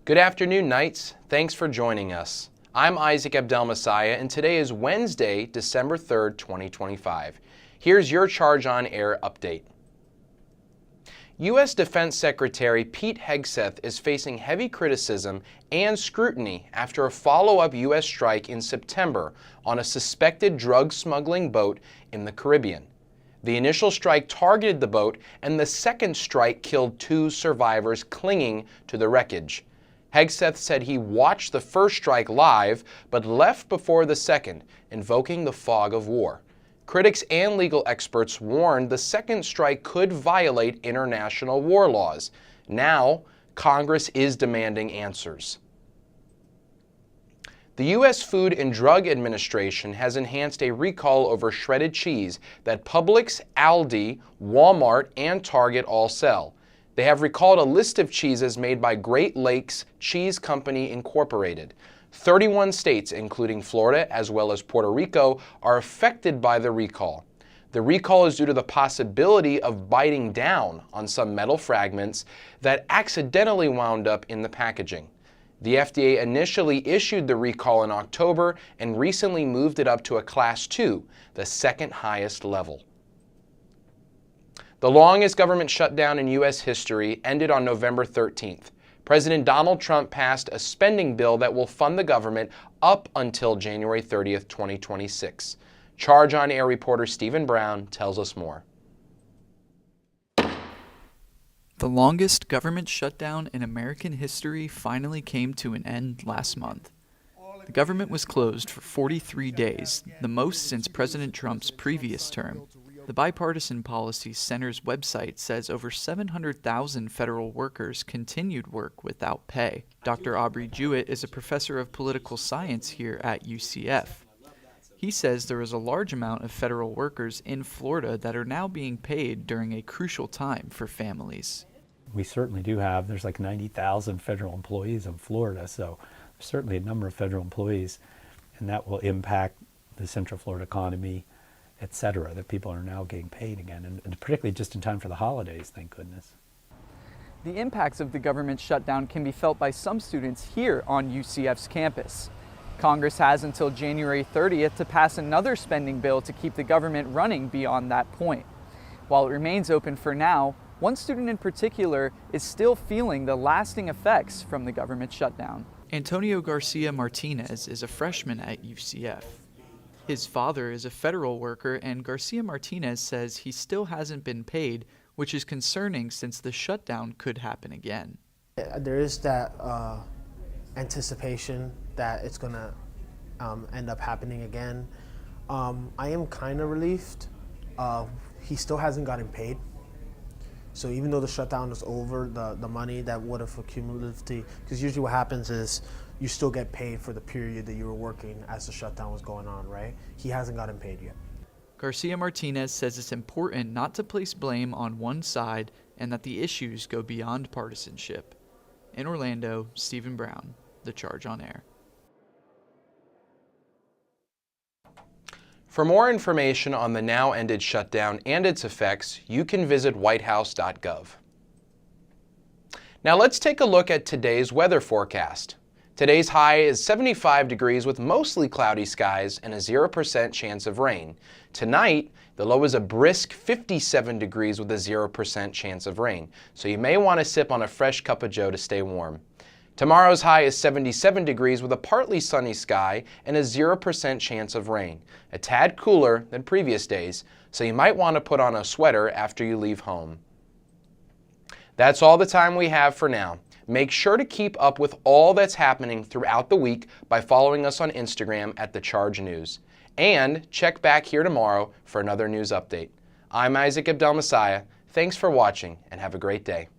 Good afternoon, Knights. Thanks for joining us. I'm Isaac Abdelmessih, and today is Wednesday, December 3rd, 2025. Here's your Charge on Air update. U.S. Defense Secretary Pete Hegseth is facing heavy criticism and scrutiny after a follow-up U.S. strike in September on a suspected drug smuggling boat in the Caribbean. The initial strike targeted the boat, and the second strike killed 2 survivors clinging to the wreckage. Hegseth said he watched the first strike live, but left before the second, invoking the fog of war. Critics and legal experts warned the second strike could violate international war laws. Now, Congress is demanding answers. The U.S. Food and Drug Administration has enhanced a recall over shredded cheese that Publix, Aldi, Walmart, and Target all sell. They have recalled a list of cheeses made by Great Lakes Cheese Company Incorporated. 31 states, including Florida as well as Puerto Rico, are affected by the recall. The recall is due to the possibility of biting down on some metal fragments that accidentally wound up in the packaging. The FDA initially issued the recall in October and recently moved it up to a Class 2, the second highest level. The longest government shutdown in U.S. history ended on November 13th. President Donald Trump passed a spending bill that will fund the government up until January 30th, 2026. Charge on Air reporter Stephen Brown tells us more. The longest government shutdown in American history finally came to an end last month. The government was closed for 43 days, the most since President Trump's previous term. The Bipartisan Policy Center's website says over 700,000 federal workers continued work without pay. Dr. Aubrey Jewett is a professor of political science here at UCF. He says there is a large amount of federal workers in Florida that are now being paid during a crucial time for families. We certainly do have, there's like 90,000 federal employees in Florida, so there's certainly a number of federal employees, and that will impact the Central Florida economy, et cetera, that people are now getting paid again, and particularly just in time for the holidays, thank goodness. The impacts of the government shutdown can be felt by some students here on UCF's campus. Congress has until January 30th to pass another spending bill to keep the government running beyond that point. While it remains open for now, one student in particular is still feeling the lasting effects from the government shutdown. Antonio Garcia Martinez is a freshman at UCF. His father is a federal worker, and Garcia Martinez says he still hasn't been paid, which is concerning since the shutdown could happen again. There is that anticipation that it's going to end up happening again. I am kind of relieved. He still hasn't gotten paid. So even though the shutdown is over, the money that would have accumulatively, because usually what happens is you still get paid for the period that you were working as the shutdown was going on, right? He hasn't gotten paid yet. Garcia Martinez says it's important not to place blame on one side and that the issues go beyond partisanship. In Orlando, Stephen Brown, The Charge on Air. For more information on the now ended shutdown and its effects, you can visit whitehouse.gov. Now let's take a look at today's weather forecast. Today's high is 75 degrees with mostly cloudy skies and a 0% chance of rain. Tonight, the low is a brisk 57 degrees with a 0% chance of rain, so you may want to sip on a fresh cup of joe to stay warm. Tomorrow's high is 77 degrees with a partly sunny sky and a 0% chance of rain, a tad cooler than previous days, so you might want to put on a sweater after you leave home. That's all the time we have for now. Make sure to keep up with all that's happening throughout the week by following us on Instagram at The Charge News. And check back here tomorrow for another news update. I'm Isaac Abdelmessih. Thanks for watching and have a great day.